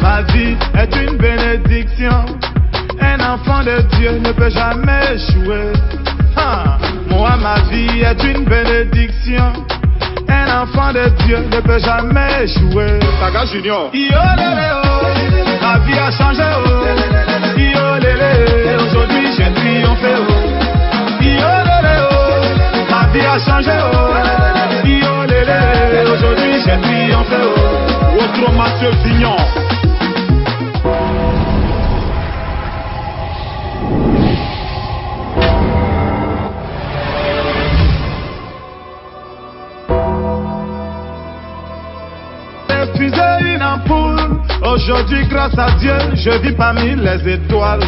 Ma vie est une bénédiction. Un enfant de Dieu ne peut jamais échouer. Moi, ma vie est une bénédiction. Un enfant de Dieu ne peut jamais échouer. Saga Junior. Yo lélé oh, ma vie a changé oh. Yo lélé, aujourd'hui j'ai triomphé oh. Yo lélé oh, ma vie a changé oh. Yo lélé, aujourd'hui j'ai triomphé oh. Autre Mathieu Vignon. Une ampoule. Aujourd'hui, grâce à Dieu, je vis parmi les étoiles,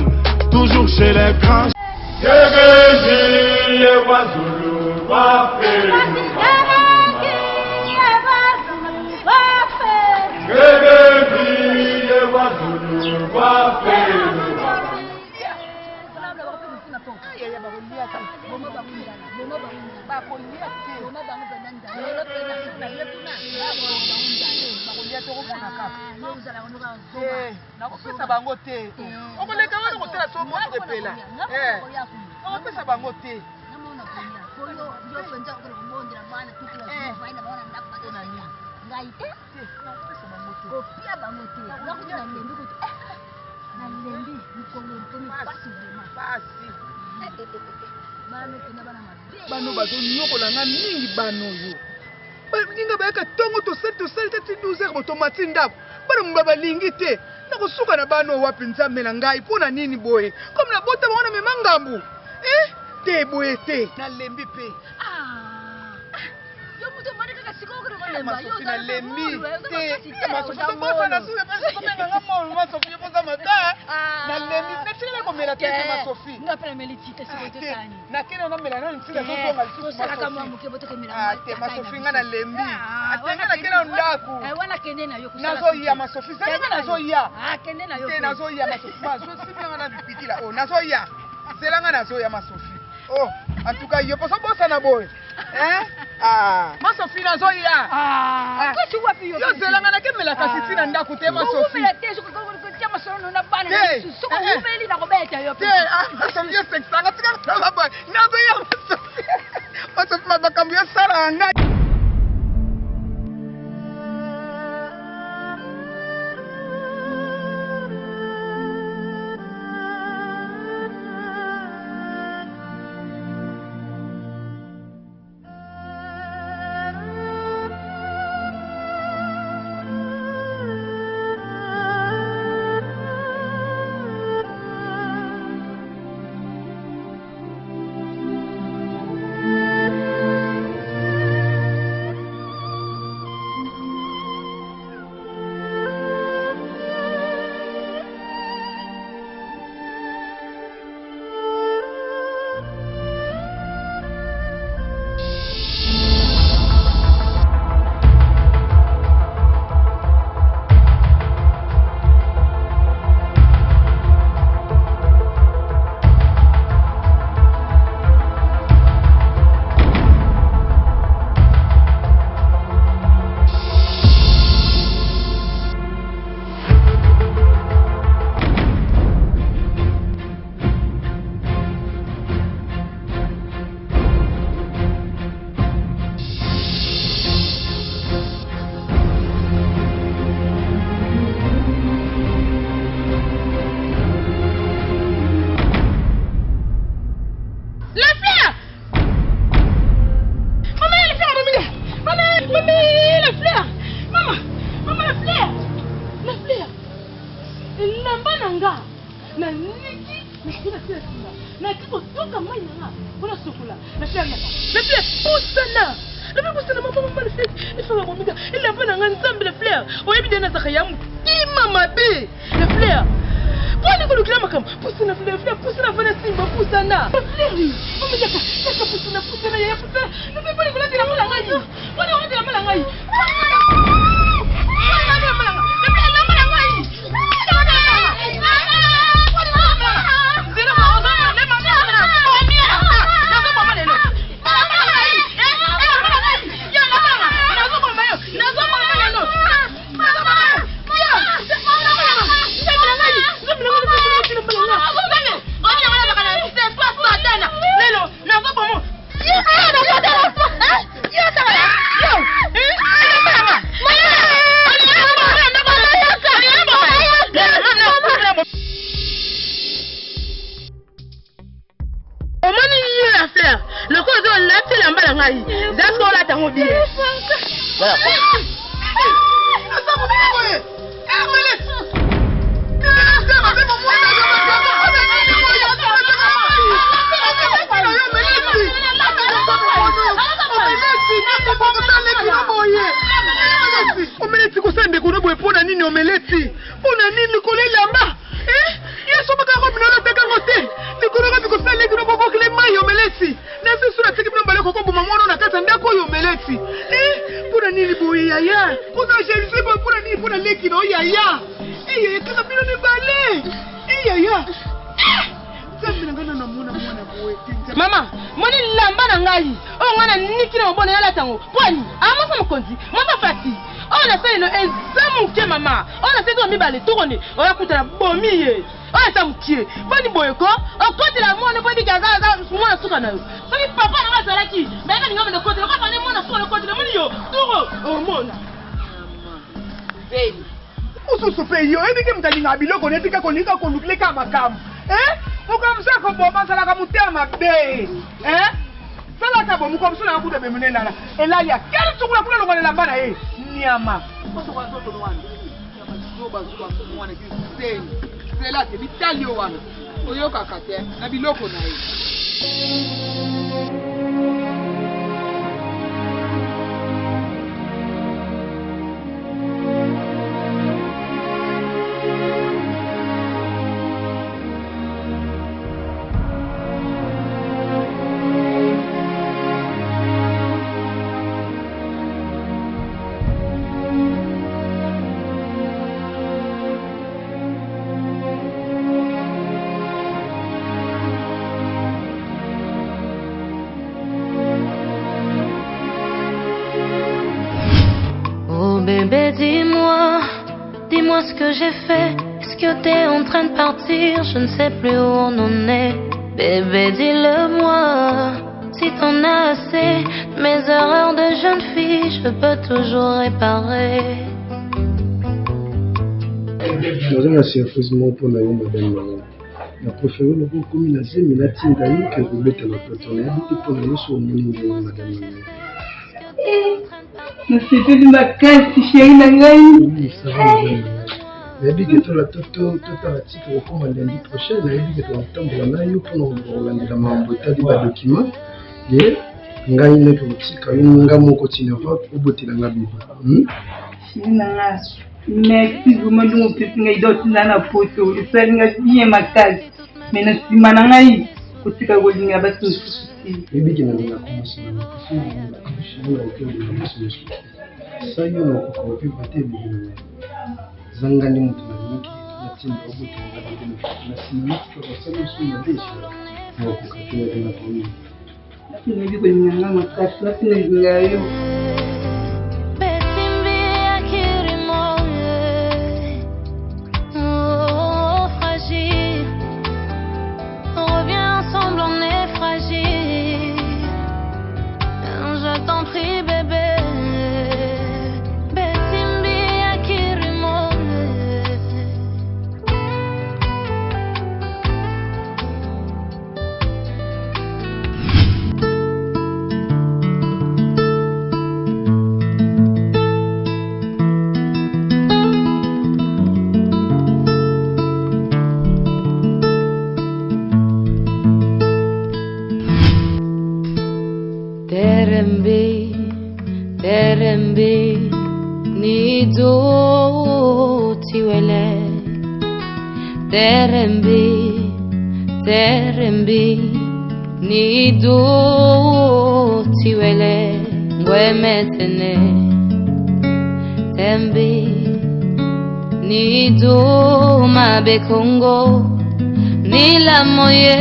toujours chez les grands. nakopesa bango te okoleka wana kotala so moto epela nakopesa bango te bano bazonyokolanga mingi bano yo balinga bayaka ntongo tosali tati 12 heures botomati ndako bana mba balingi te nakosuka na bano wapi nzambe na ngai mpo na nini boye comme nabota bango na mema ngambu te boye te nalembi mpe masofi nalembi te nalembi natikala komela te masofi nakende namela nani ntina zozonga te masofi nga nalembi atenge nakenda ndako nazoya masofi zelanga nazoya te nazoya masofi nga na bipitila nazoya zelanga nazoya masofi en tout cas yo poso bosana boye masofi nazoya yo zelanga nakemelaka siti na ndako te masofi masofi mabakambo yosala ngai ngai. Zato la tango bien. Voilà. Omeleti kusande kuno boye pona nini omeleti? Pona nini kolelamba? Yeso baka ko minolo teka ngote. Nikolo ka bikusale kuno bobo kile mai omeleti. Na sisi na tiki mnombale ko bomba mwana na kata ndako yo omeleti. Pona nini boye yaya? Pona jelisi boye pona nini pona leki no yaya? Kaka bino ne bale. Yaya. Mama, moni lamba na ngai. O ngana niki na mbona yala tango. Kwani? Amasa mokonzi. Mama fati. O na sele no ezamu ke mama. O na sele to mi bale tokone. O ya kutana bomiye. O ya tamukie. Bani boyeko. O kote la mwana bani gaza mwana suka na yo. Soki papa na masala ki. Mbeka ni ngame no kote. Ko fa ne mwana suka no kote na moni yo. Turo. O mona. Baby. Ususu pe yo. Ebike mtalinga biloko netika konika konukleka makamu. Ukamsa ko bomba sala ka mutema be. Sala ka bomu ko msuna kude be munela. Elalia kele tukula kula longo lamba na nyama. Koso kwa zoto nwana. Nyama zoba zuba mwana kiseni. Sela ke bitali yo wana. Oyoka kate na biloko na Dis-moi ce que j'ai fait. Est-ce que t'es en train de partir? Je ne sais plus où on en est. Bébé, dis-le-moi. Si t'en as assez, mes erreurs de jeune fille, je peux toujours réparer. Dans un surfaisement pour la madame, la préférée le groupe communauté, mais la team d'ailleurs que vous mettez dans le plateau, elle habite pour nous sur le monde madame. C'était de ma casse, chérie Nangaï. Oui, ça va. Elle dit que tu as tout à la titre au lundi prochain. Elle dit que tu as un temps pour l'année pour nous la membre de document. Et Nangaï n'est que aussi quand nous continuons au bout de la Bible. Chérie Nangaï, merci vraiment de mon petit gars d'autres dans la photo. Le frère n'a bien ma case. Mais na si Nangaï, côté que vous n'avez pas de soucis. Elle dit que nous avons commencé à nous ça y est, on a compris que Zangani Moutaniki, la team of la Simon, for the solution of this. No, je t'en prie, bébé. Terembe nido tiwele Terembe nido tiwele ngwemetene Tembe nido mabekongo nilamoye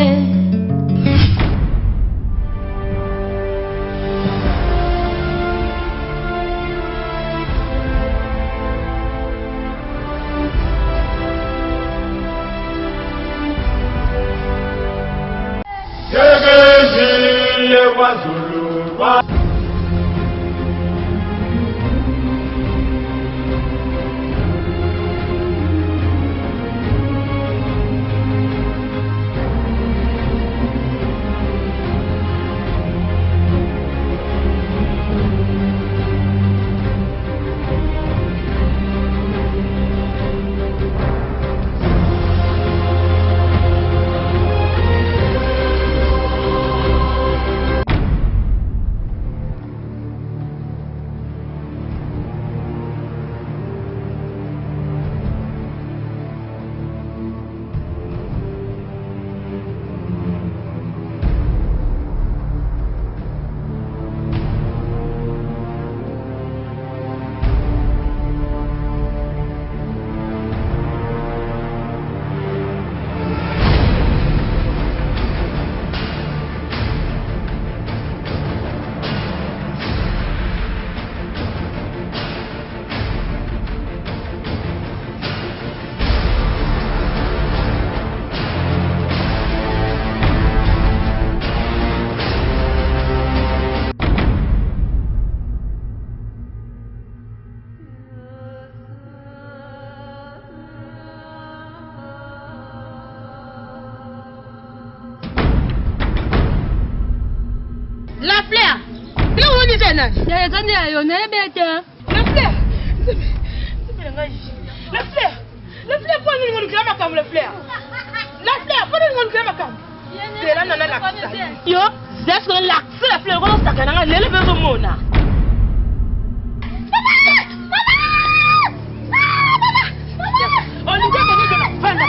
nani? Ya zani ayo na beta. La fleur. La fleur pour nous nous clamer comme la fleur. La fleur pour nous nous clamer comme. C'est là nana la. Yo, c'est ce que la fleur on ça kana lele bezo mona. On dit que nous vendre.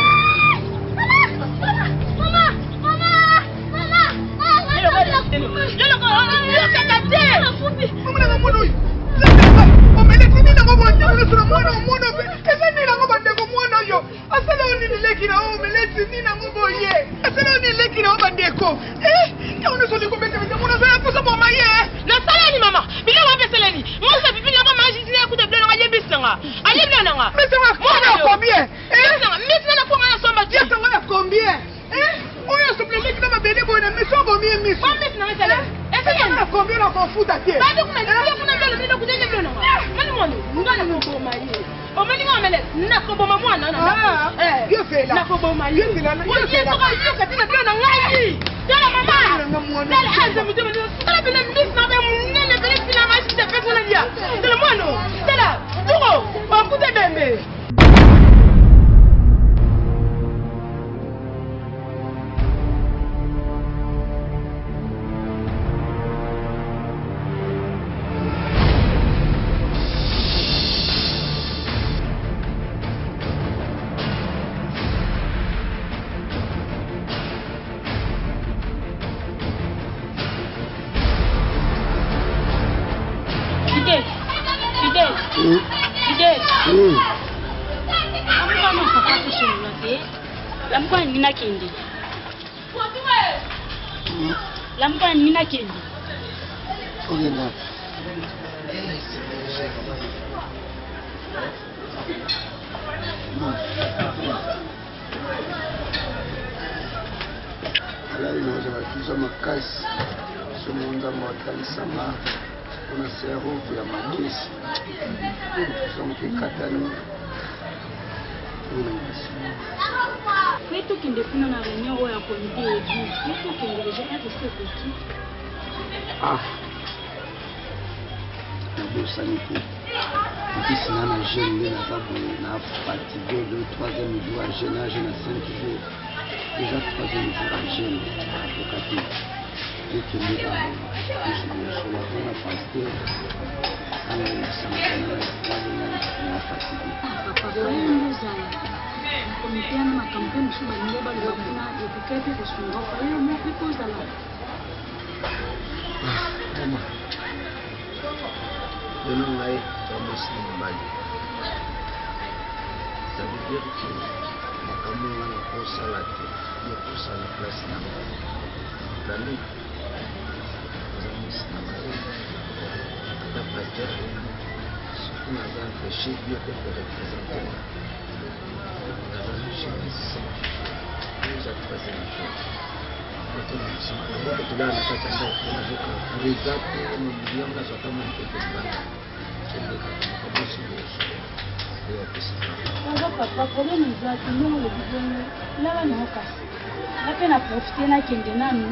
Papa, problème est là, tout le monde est là, on a peine à profiter na kende nanu.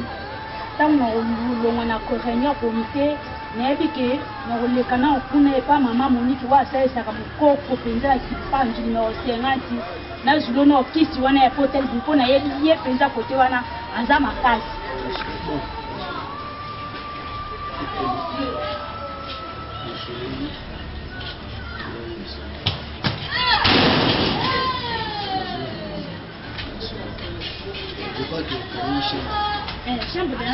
Tant on a réunion comité, n'habite, on le canal, on n'est pas maman Monique, ou à ça, ça comme corps pour penser qui parle du numéro 50. Na zulono kisi wana ya hotel buko na yeye penza kote wana anza makasi. Chambre de la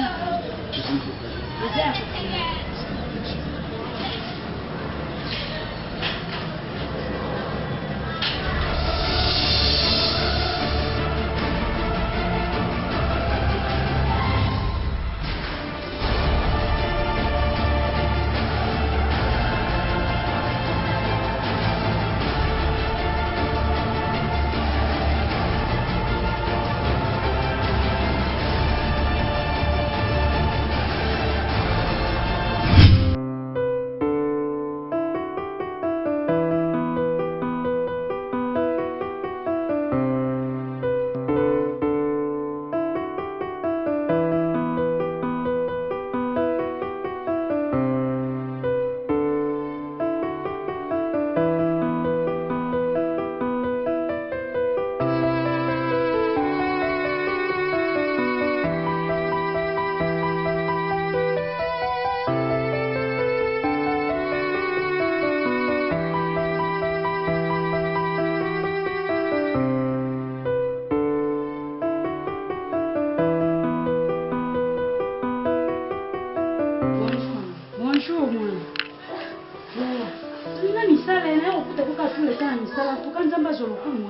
nzamba zolokumu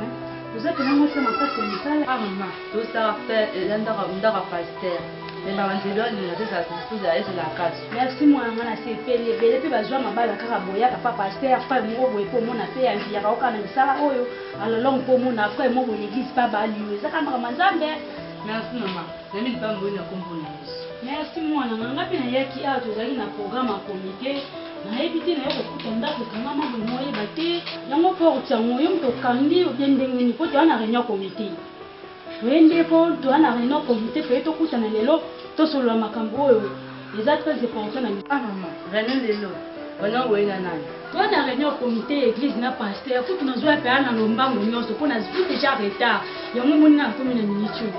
oza pena mwasi makasi ya misala mama tosala fe ndaka pasteur ebabanzelo alinga te sasusuza ezela kaso merci mwana na sepeli ebele mpe bazwa mabala kaka boyaka pa pasteur frère moko boye mpo omona mpe yaviyaka okaa na misala oyo alolongo mpo omona frère moko l'église pa balio ezaka makambo nzambe merci mama nami lipamboni nakombona yesu merci mwana nganga mpe nayaki awa tozalaki na programme ya komite nayebi te naye kokuta ndako ekangama boye moyeba te yango mpo otiango yo moto okandi obie ndengeni mpo toya na réunion komite toyende mpo toya na réunion komite mpe tokutana lelo tosolola makambo oyo eza très important na mama réunion lelo wana oyena nani toya na réunion komite église na pasteur kutu nazwa mpe na lombango nyonso mpo nazwi déjà retard yango emoni na komi na minitio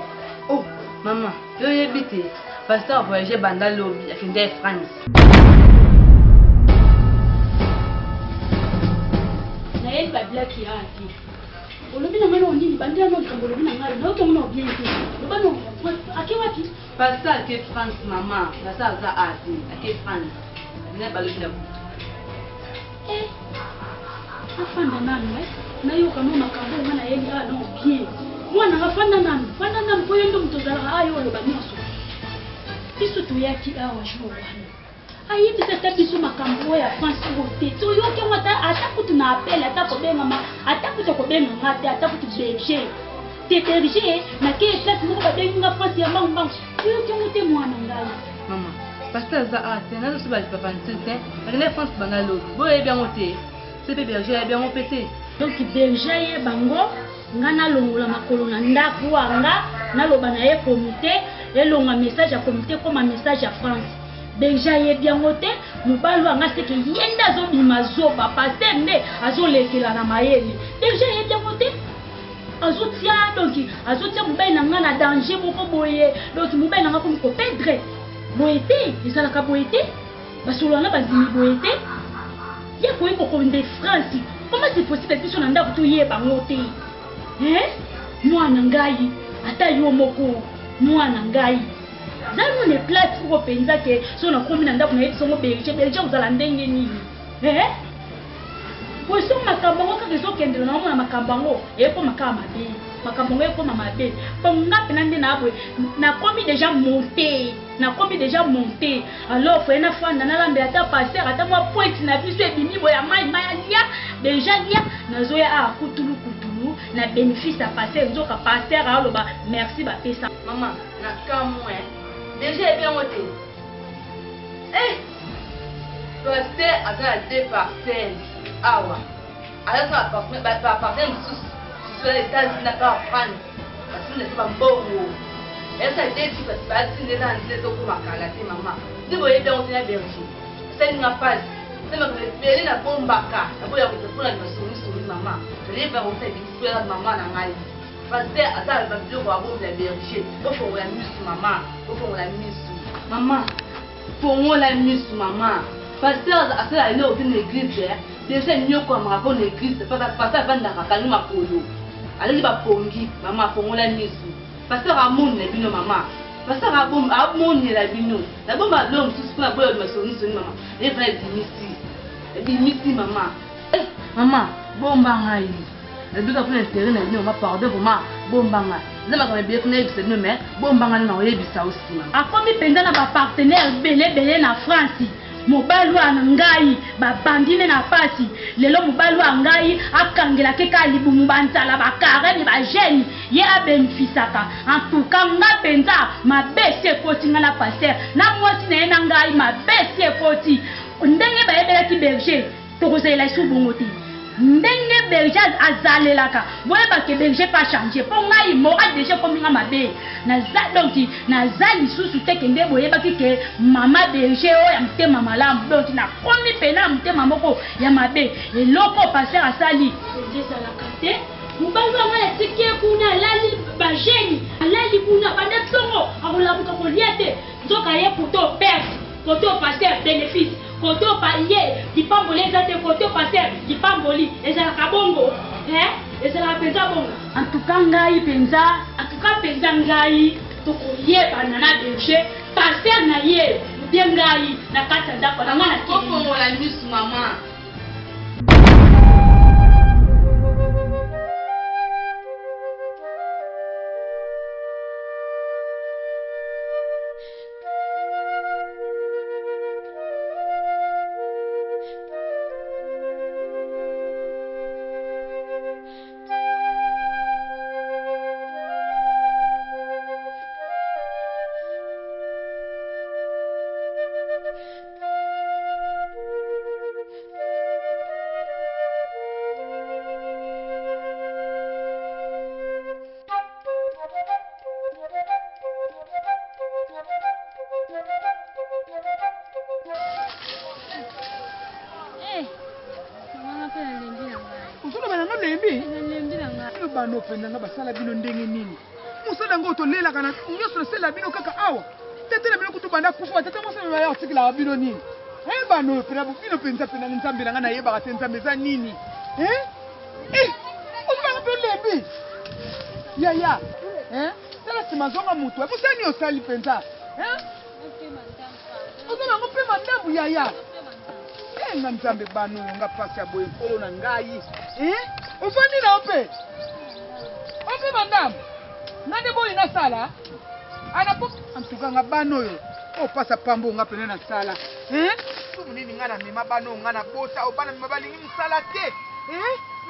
oh mama yo yebi te pasteur voyage banda lobi akende France nayebi bablaki ya te olobi na ngai na ondini bandi ya nolikambo olobi na ngai naotomona obien te loba no ake wapi pasteur ake France mama pasteur aza ate ake France akende balobi na butu afanda nanu nayoka mo makambo nga nayebi awa no bien mwana afanda nanu mpo ye ndo moto ozalaka ayo oloba nyonso biso toyaki awa jour wana ayebisa ata biso makambo oyo ya France oyo te toyoki yango ata kutu na apele ata kobengama ata kutu kobenganga te ata kutu berger te berger nakeye place moko babenginga France ya mbangu toyoki yango te mwana ngai mama pasteur aza ate nazoso balipapantile te akende France banda lobi boyebi yango te se mpe berger ayebi yango mpe te donc berger ye bango nga nalongola makolo na ndako wanga naloba na ye komite elonga message ya komite koma message ya France berger ayebi yango te mobali wanga seke ye nde azobima zoba paster nde azolekela na mayele berger ayebi yango te azotia donc azotia mobali na nga na danger moko boye donc mobali na nga komi kopedre boye te ezalaka boye te basolola na bazimi boye te ye koyi kokonde France comment c'est possible biso na ndako toyeba ngo te mwana ngai ata yo moko mwana ngai zano ne plate pour penza ke so na komi na ndako na yebi songo berger ozala ndenge nini poso makambo ngo kaka ezokendela na omona makambo yango ekoma kaka mabe makambo ngo ekoma mabe mpo nga pena nde naabwe nakomi déjà monté alors foye nafanda nalambela ata pasteur ata mwa pointe na biso ebimi boya mai ya lia déjà lia nazoya awa kutulu na bénéfice ya pasteur nzoka pasteur aloba merci bapesa mama na kamwe déjà ebi yango te pasteur aza na 2 parcelles awa azosala baparcelle mosusu sur les États-Unis na kaka France basina te bambongo eza eteti batinde eza na nzela ezokomakala te mama nde boyebi yango te na berger esalinga pasi ebele nabombaka naboya kotepona limasomisoni mama eleba kota ebikiswela mama na ngai pasteur azala babiloko abombela berger ofongola misu mama ofongola misu mama fongola misu mama pasteur asala eloko te na église déjà nyoko amaka mpo na église pasteur avandaka kangi makolo aleki bapongi mama afongola misu pasteur amonela bino mama pasteur amonela bino nabomba lo mosusu mpona boya limasonisoni mama evana ebimisi mama mama bomba ngai nabika mpona intere na bino mama pardon mama bomba ngai eza makambo ebele kuna yebisa bino mais bomba ngai na oyebisa osi mama akomi mpenza na bapartenaire belebele na France mobali wana ngai babandine na pasi lelo mobali wa ngai akangelaki ka libumu banzala bakareni bageni ye abenefisaka en tout cas nga mpenza mabesi ekoti nga na paster na mwasi na ye na ngai mabesi ekoti ndenge bayebelaki berger tokozalela esu bongo te ndenge berger azalelaka boyebake berger pa changer mpo ngai moral déjà kominga mabe donc naza lisusu te kende boyebaki ke mama berger oyo ya motema malamu donc nakomi pena ya motema moko ya mabe eloko paster asali ezalaka te mobali wango yatiki ye kuna alali bageni alali kuna banda tongo akolamuka kolia te nzoka ye koto perte koto paster bénéfice koto pa ye lipamboli eza te koto paster lipamboli ezalaka bongo ezalaka mpenza bongo en tout cas ngai mpenza ngai tokoyebana na berger paster na ye bie ngai na kati ya ndako na nga na kofongola misu mama bano pendanga basala bino ndenge nini musala ngo to lela kana nyoso sala bino kaka awa tete na bino kutubanda kufa tete mo sala ya article bino nini bano pena bino penza pena nzambe langa na yeba ka nzambe za nini osala pe lebi ya tala simazonga mutu musani osali penza osala ngo pe mandambu ya nga nzambe bano nga pasi ya boye nkolo na ngai ofandi na ope mandambu ngande boyi na sala anapo antuka nga bano yo opasa pambo nga pene na sala sumu nini nga na mema bano nga na bota obana mema balingi musala te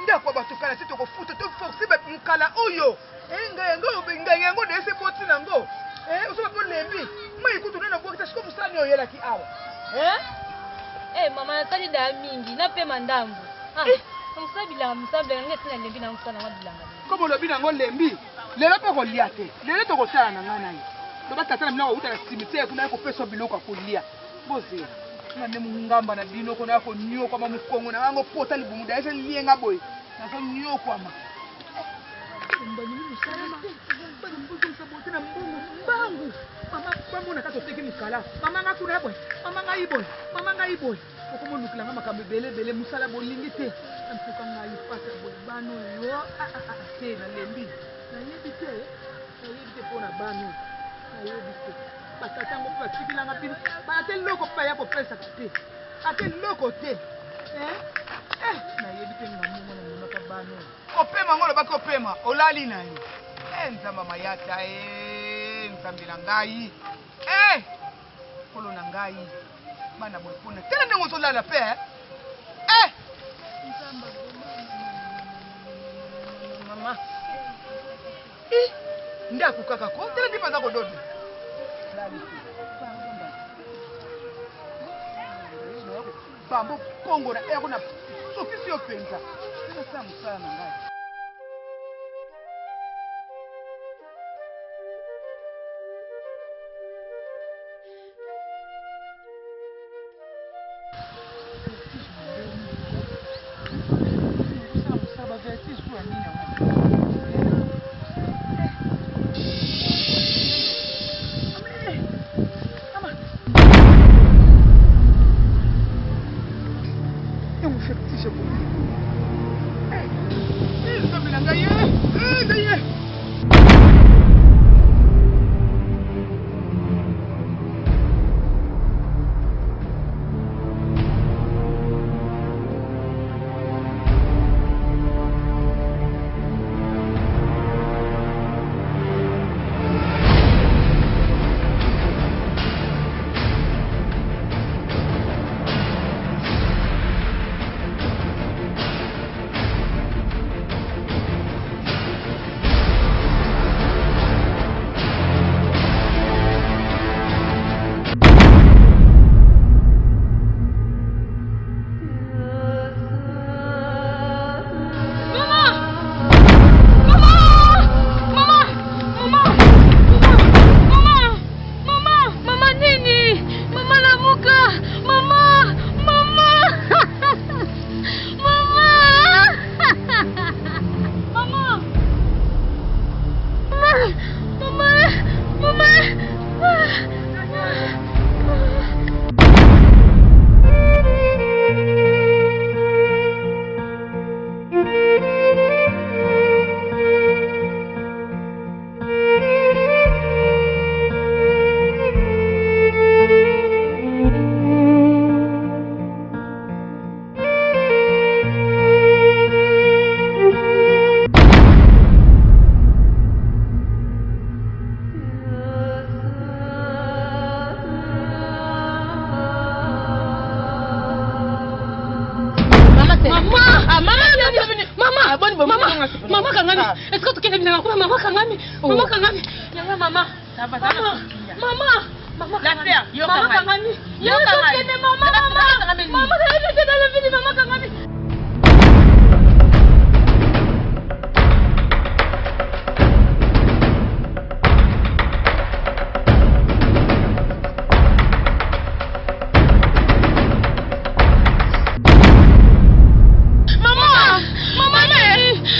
ndako batukala te tokofuta to force ba mukala oyo nga ngo dese boti nango osoba po lebi mai kutu na bokita siko musani oyo yelaki awa mama natali da mingi na pe mandambu musabila ngeti na lembi na musana mabilanga komo lobi nango lembi lelo pe kolia te lelo to kosala na ngana yi to batata na mna uta na cimetière kuna ko peso biloko kolia boze na ne mungamba na bino ko na ko nyo kwa mamukongo na ngo pota libumuda ese lienga boy na so nyo kwa ma mbani musana bani mbuzo sabote na mbungu bangu mama bangu na kato teki mukala mama nga kuna boy mama nga iboy okomo nukilanga makambe bele musala bolingi te ampuka nga ipasa boy bano yo te na lembi na yebi te pona bano na yebi te batata ngo pa tikilanga pili ba te loko pa ya kopesa te ate loko te na yebi te ngamungo na mona pa bano opema ngolo bako opema olali na yo nzamba mayata nzambi na ngai kolo na ngai bana boypona tena ndengo solala pe nzamba mama ndaku kaka ko tena ndipanza kododo bambo kongo na eko na sofisi yo penza tena sa musala na ngai Mama kangami. Est-ce que tu connais bien Mama kangami? Mama kangami. Mama. Mama. La terre. Mama kangami. Yo kangami. Mama. Mama kangami dans la vie Mama kangami.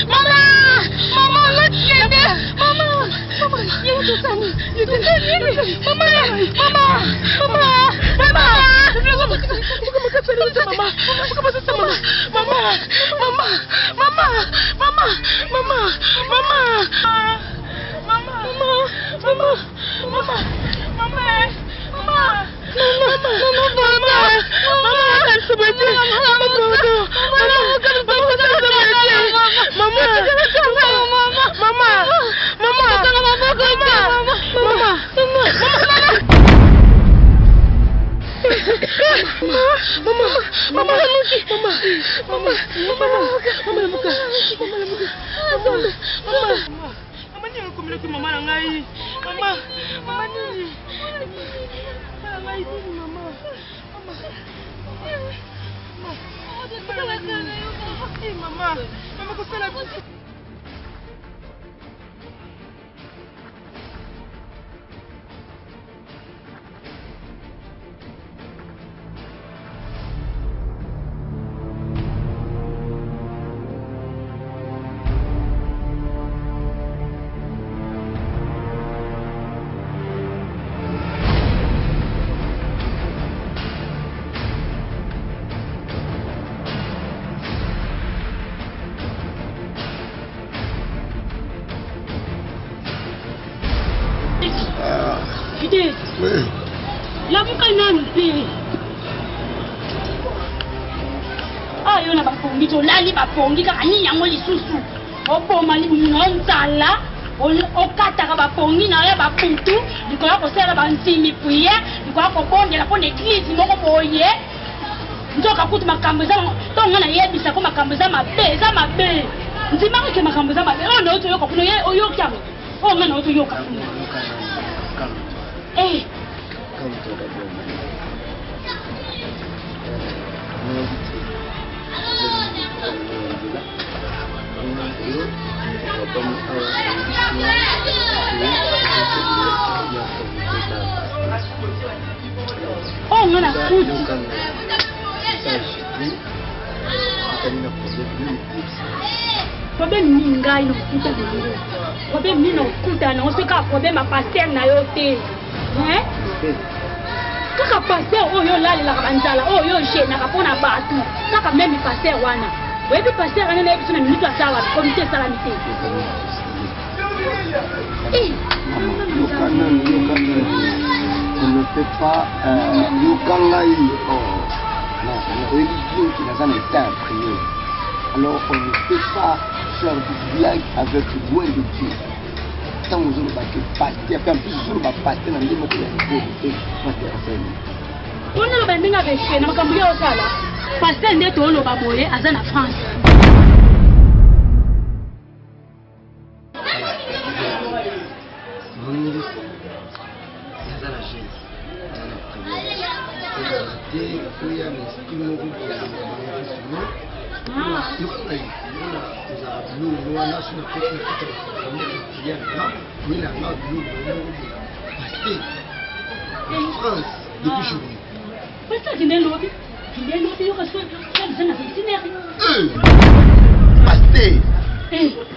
Mama! Pongi kani yango lisusu oboma limuno nzala okataka bapongi na ya baputu likoya kosala bantimi puye likoya kobondela mpo na eglise moko boye nzoka kutu makambo eza tonga na yebisa ko makambo eza mabe nzimaka ke makambo eza mabe oyo na otoyoka kuna oyoki yango oyo nga na otoyoka kuna oh ngana kuti problème ni ngai no kuta de problème ni no kuta na oseka problème pasteur na yo te kaka pasteur oyo lalela kabanzala oyo jena kapona batu kaka même pasteur wana webi pasteur wana na ebiso na minuto asawa comité salamité on ne peut pas Yukangai la religion qui n'a jamais été imprimée. Alors on ne peut pas faire du blague avec le loin de Dieu. Tant vous avez battu pasteur, en plus vous avez battu dans les mots qui ont on a bandé avec chez na makambo ya osala pasteur ndeto ono baboye aza na France. France depuis aujourd'hui. Pasteur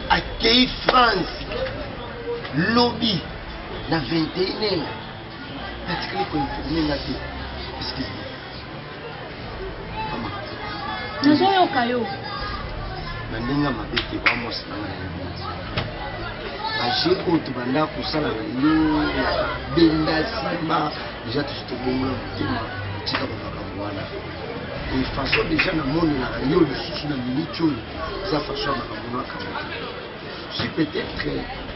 accueilli France lobby na 21h. Est-ce que vous pouvez là excusez-moi. Maman. Nazoyo kayo. Mandinga mabete kwa mosi na ngani. Aje otu banda kusala yo benda simba déjà tout ce moment tika baka wana. Et façon déjà na monde na yo le susu na milicho ça façon na kamona kamona. Si peut-être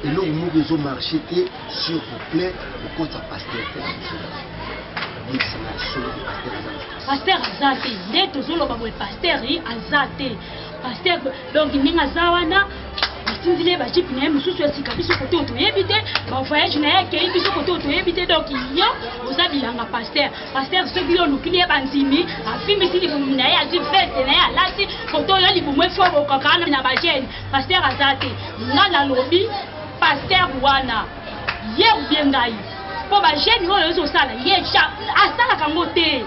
et là où nous ont marché s'il vous plaît le compte à pasteur pasteur azate nde tozoloba boye pasteur azate pasteur donc ninga zawana batinzile bajipe na ye mosusu esika biso kote oyo toyebi te bavoyage na ye akei biso kote oyo toyebi te donc yo oza bilanga pasteur soki yo olukili ye bandimi afimbisi libumu na ye azwi veste na ye alati kote oyo libumu efobokaka na bagene pasteur aza te nga nalobi pasteur wana ye obie ngai po bagene oyo ezosala ye asalaka ngo te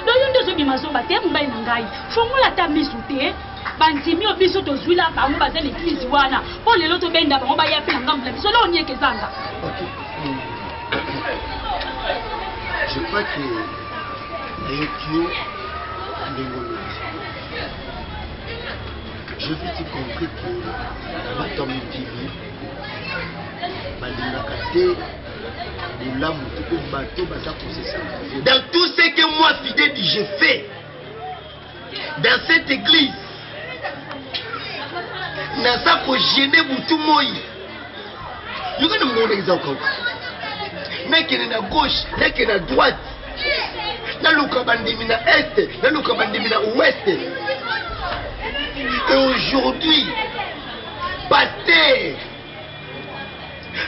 donc yo nde ozobima zoba te mobai na ngai fongola ta misu te bandimi obiso tozwila bango baza l'église wana po lelo tobenda bango baya pe na ngambo la biso lo onieke ezanga. Ok. Je crois que Dieu je veux te compris que bato mokili balingaka te bolamu to bato baza kosesa. Dans tout ce que moi fidèle je fais dans cette église naza kogene butu moi yokana mona ezako nakene na gauche nakene na droite naluka bandimi na est naluka bandimi na ouest. Et aujourd'hui pasteur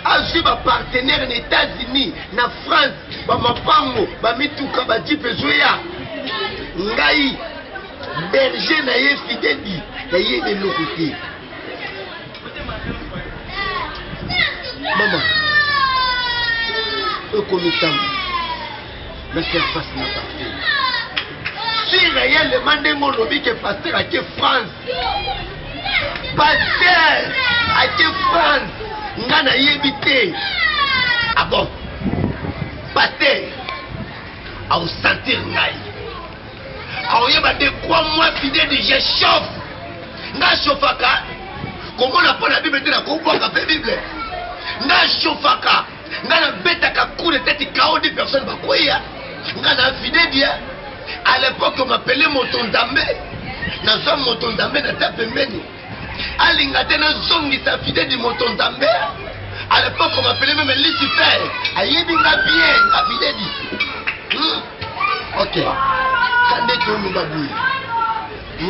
azwi ba partenaire na États-Unis na France ba mapango ba mituka ba jipe zoya ngai berger na ye fidèle na ye de l'autre côté. Maman okomitam na faire face na pasteur si réellement ndengo lobi que pasteur a que France pasteur a que France nga na yebi te. Ah bon pasteur a au sentir ngai a au yeba de quoi moi fidèle je chauffe nga chauffaka comment la bonne Bible te na koboka pe Bible nga chauffaka nga na betaka coup de tête KO de personnes bakoya nga na fidèle. À l'époque on m'appelait Motondambe na zo Motondambe na ta pembeni alinga tena zongi sa fidèle de Motondambe. À l'époque on m'appelait même Lucifer ayebi nga bien nga fidèle. Ok kande to no babu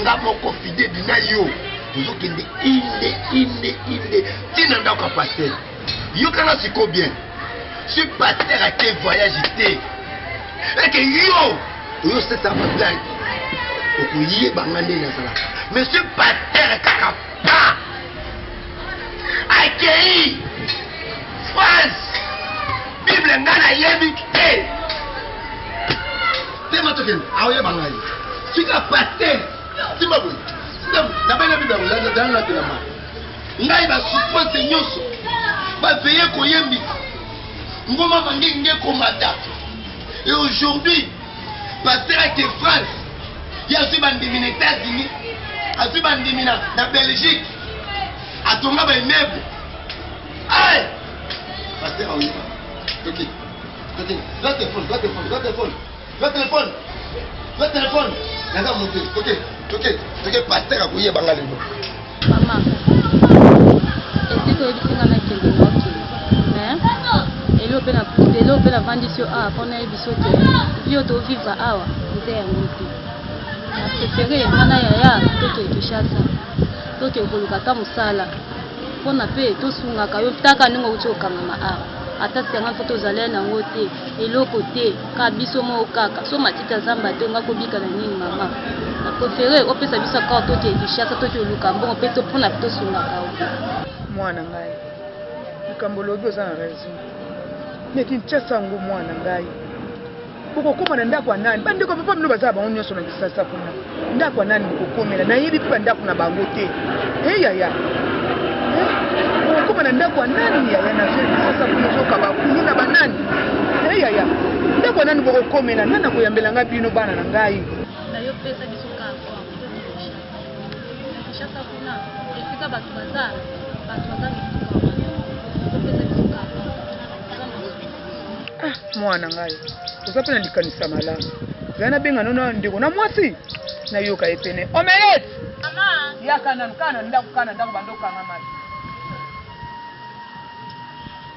nga moko fidèle na yo tozokende inde tina ndako passer yo kana siko bien si pasteur a ke voyage té et que yo yo c'est ça ma blague okoyé bangande na sala monsieur pasteur kaka pa akei France Bible ngana yebi te tema token aoye bangali sika pasteur sibabu na bana Bible la dans la télama ngai ba suppose nyoso ba veye koyembi ngoma mangenge komata. Et aujourd'hui pasteur à France il y a ce bandimi aux États-Unis a ce bandimi na Belgique a tonga ba immeuble ay pasteur oui ok le téléphone naza monter ok pasteur a kuye bangale mama est-ce que tu as quelque chose elo pe na vandisio a pona ebiso te bio to vivre awa nte ya ngoti na préféré ngana ya toke Kinshasa toke koluka ta musala pona pe to sungaka yo taka ningo uti okangama awa ata senga foto zale na ngote eloko te ka biso mo kaka so matita zamba te ngako bika na nini mama na préféré opesa biso ka toke Kinshasa toke oluka mbongo pe to pona to sungaka o mwana ngai ikambologo za na raison mais Kinshasa ngo mwana ngai ukokoma na ndako ya nani bandiko papa mino baza bango nyonso na Kinshasa kuna ndako ya nani ukokomela na yebi pe ndako na bango te yaya ukokoma na ndako ya nani yaya na Kinshasa kuna soka bakuni na banani yaya ndako ya nani ukokomela nana koyambela ngai bino bana na ngai na yo pesa biso ka kwa Kinshasa kuna efika batu baza mwana ngai uzapena likanisa malamu yana benga nono ndiko na mwasi na yoka epene omelette mama yakana ndaku bandoka mama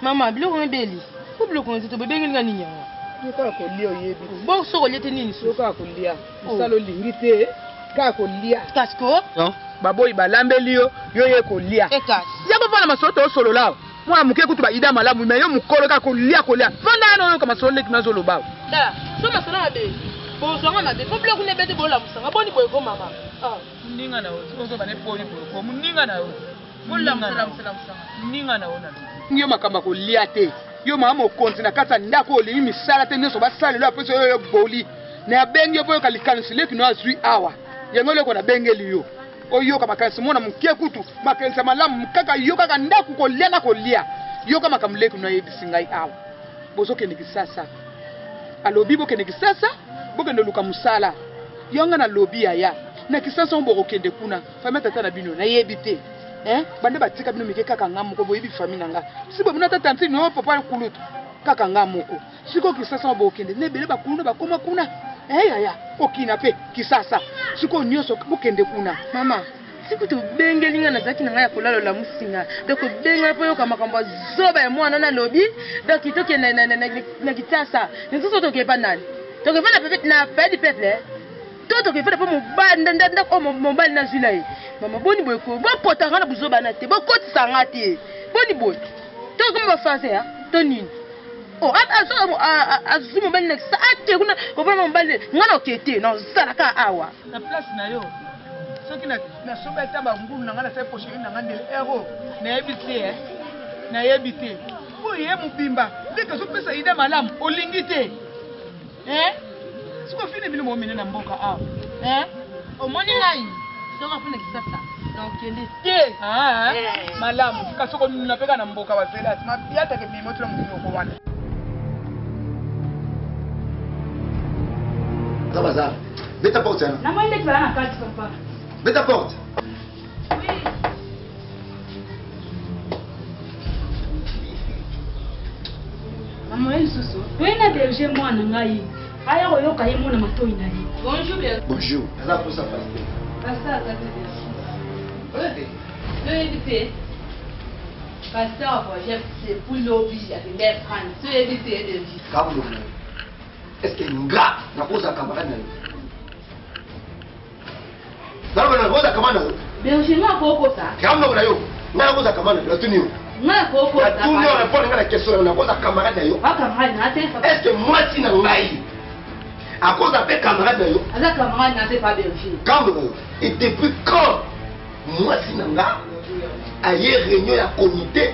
mama biloko mebeli ko biloko nzito bebengi ngani nyawa yoka ko lia yebi bo soko lete nini so yoka ko lia salo lingi te ka ko lia kasko non baboyi balambeli yo ye ko lia ekas ya baba na masoto osolo lao mwa muke kutu ba ida malamu me yo mukolo ka ko lia fanda no kama solo ki nazolo bawo da so masolo mabe bo zonga mabe ko bloko ne bete bola musanga boni ko eko mama ninga na ozo bane poni ko muninga na ozo bola musanga ninga na ona ngiyo makamba ko lia te yo mama okonti na kata ndako oli misala te nyoso basalelo apeso yo boli na bengi yo boyo kalikanisi leki no azui awa yango leko na bengeli yo oyoka makanisa mona mukie kutu makanisa malamu kaka yoka kanda kukolia na kolia yoka makamleku na yebisingai awa bozo kende kisasa alobi bo kende kisasa bo kende luka musala yonga na lobi aya na kisasa mbo kende kuna famille tata na bino na yebite bande batika bino mike kaka ngamu ko boyebi famille nanga sibo bino tata ntini no papa kulutu kaka ngamu ko siko kisasa mbo kende nebele bakulu bakoma kuna ya okina pe kisasa siko nyoso bokende kuna mama siku to bengelinga na zaki na ngaya kolalo la musinga donc benga po yoka makambo zoba ya mwana na lobi donc itoke na kitasa nzoso to kepa nani to kepa na pepe na pedi pepe to kepa po mobanda ndanda ko mobali na zilai mama boni boy ko bo potanga na buzoba na te bo kotisa ngati boni boy to ko ba faze ya to nini oh azumo bali na sa ate kuna ko ba mobali ngana okete na zalaka awa na place na yo soki na soba etamba ngulu na ngana sai poche na ngandele ero na yebite na yebite boye mubimba ndeka so pesa ida malamu olingite siko fini bino momene na mboka awa omoni ngai soka funa kisasa na okende te malamu kasoko napeka na mboka wa zelas mabiata ke bimoto na muzino ko wana Zabaza, vete à porte. Na moi ndeki bana na kati papa. Vete à porte. Oui. Maman Susu. Oui na berger moi na ngai. Aya ko yoka ye mona matoi na ye. Bonjour bien. Bonjour. Ça pour ça passer. Pasteur ça te dit. Le éviter. Pasteur c'est pour lobby avec les France. Tu éviter de vie. Kablo. Est-ce que nga na koza camarade na yo? Baba na koza camarade na yo. Berger moi koko ça. Kablo na yo. Na koza camarade na tunio. Moi koko ça. Tunio répondre à la question na koza camarade na yo. Pas camarade na te. Est-ce que moi si na ngai à cause d'appel camarade na yo? Avec camarade na te pas berger. Kablo na yo. Et depuis quand moi si na nga a hier réunion ya comité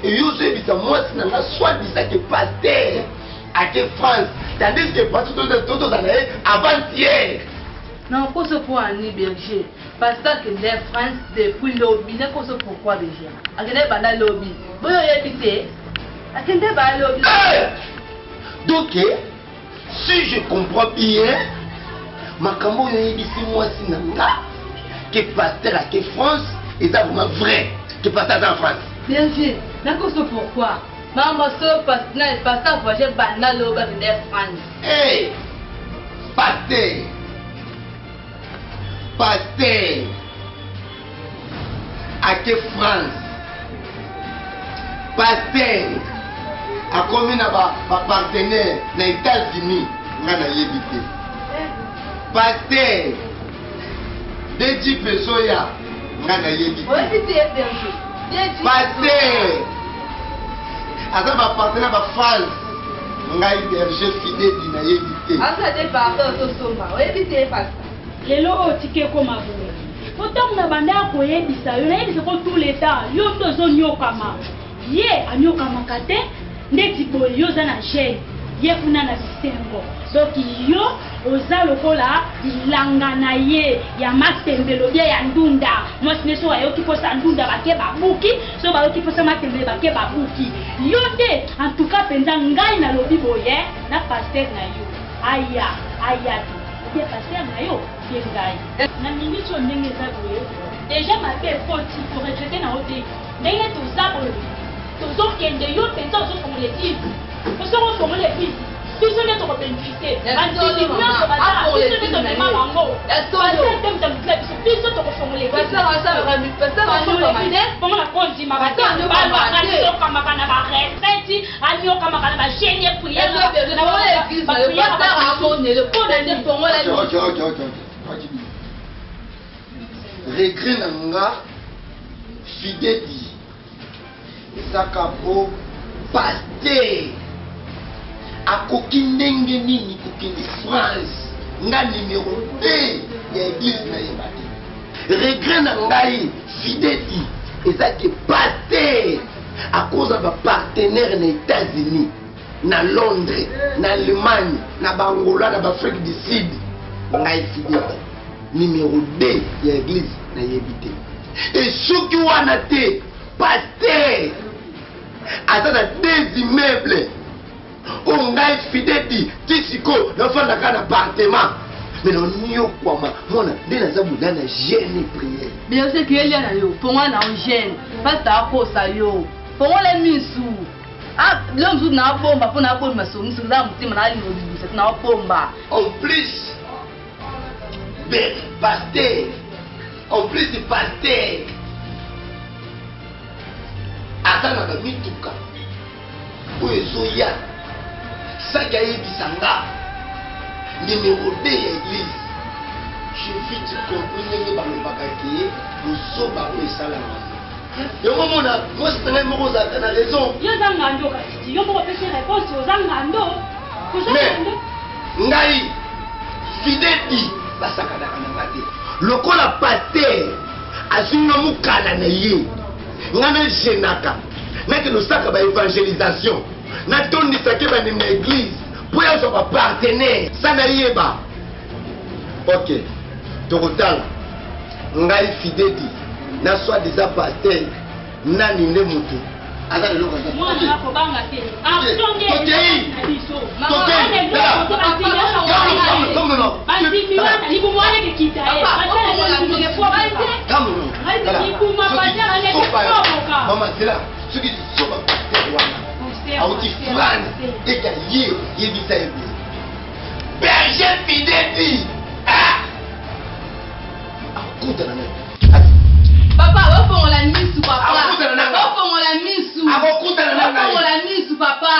et yo se bisa moi si na nga soit disant que pasteur à France, tandis que pas tout avant-hier. Non, pour ce point, ni berger. Parce que les France, depuis lobby, n'est pas pourquoi berger. À quel est le lobby? Vous avez évité. À quel est le lobby? Donc, si je comprends bien, ma camarade ici, moi, si nanga, que pasteur à France, est vraiment vrai, que pasteur en France. Berger, d'accord, c'est pourquoi? Maman, ce pasteur, j'ai banal au bas de France. Hey! Pasteur! Pasteur! À que France? Pasteur! À combien de partenaires dans les États-Unis? On a évité. Pasteur! Des types de soya? On a évité. Pasteur! Asa ba partenaire ba France ngai berger fidèle na yebité asa de partenaire to somba oyebité pasta lelo otike ko maboye otam na banda ko yebisa yo na yebisa ko tout le temps yo to zo nyokama ye anyokama kate ndeti boye yo za na gene ye kuna na bisengo donc yo oza lokola bilanga na ye ya matembelo bia ya ndunda mwasi neso ayoki posa ndunda bake babuki so bayoki posa matembelo bake babuki yo te en tout cas penza ngai na lobi boye na pasteur na yo aya te pasteur na yo bien ngai na mingi so ndenge za boye déjà ma paix foti pour rejeter na ote ndenge to za boye to zo kende yo penza zo fongole titre parce que on fongole plus tout ce que tu as bénéficié. Regret nanga fidèle Sakapo pasteur akoki ndenge nini kokende France nga numéro 2 ya église na yebaki regret na ngai fidèle ezaki pasteur à cause de partenaire na États-Unis na Londres na Allemagne na Bangola na Afrique du Sud ngai fidèle numéro 2 ya église na yebite. Et soki wana te pasteur atana des immeubles on ngai fidèle tisiko na fanda kana appartement mais non nyo kwama mona ndena za budana jeune prière bien c'est que il y a yo pour moi na jeune pas ta posa yo pour moi les misu ah l'homme sous na bomba pour na bomba so misu la mutima na ali no c'est na bomba en plus de pasteur en plus de pasteur atana ka mituka oyo zoya saka yebisanga numéro 2 ya église je vite compris que balobaka ke bosoba oyo esalama yango mona mwasi nanga moko ozalaka na raison yo za ngando kasi yo moko pesi réponse oza ngando mais ngai fidèle basakanaka nanga te lokola paster azinga mokala na ye nga najenaka nake nosaka baévangélisation natondisake bandimi na église mpo yazwa bapartenaire sa nayeba ok tokotala ngai fidèle na soit déjà paster nani nde motu aza lelo mama zela soki soba paster wana auti fulani eka ye yebisa yebi berger fidèle akutana naye papa ofongola misu papa ofongola misu ofongola misu papa.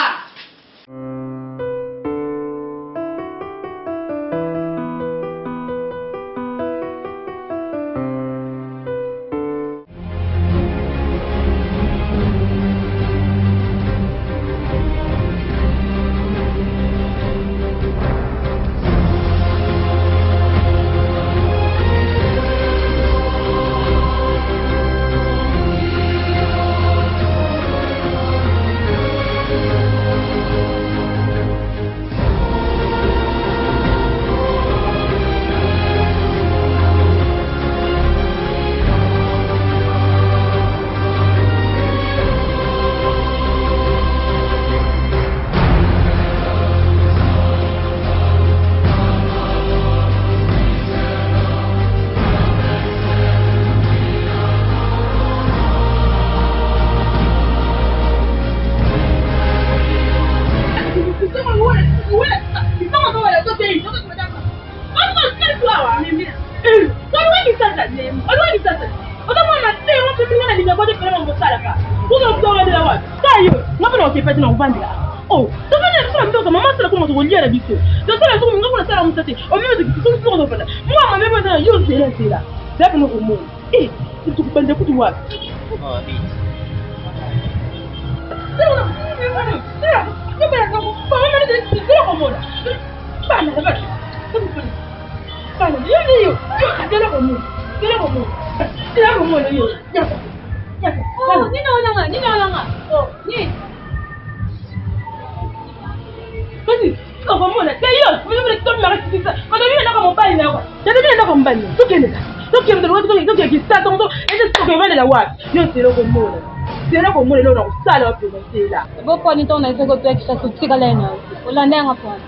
Boponi tona isoko tu ekisha kutika lena ulandenga pona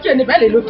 Tiens, n'est pas les lots.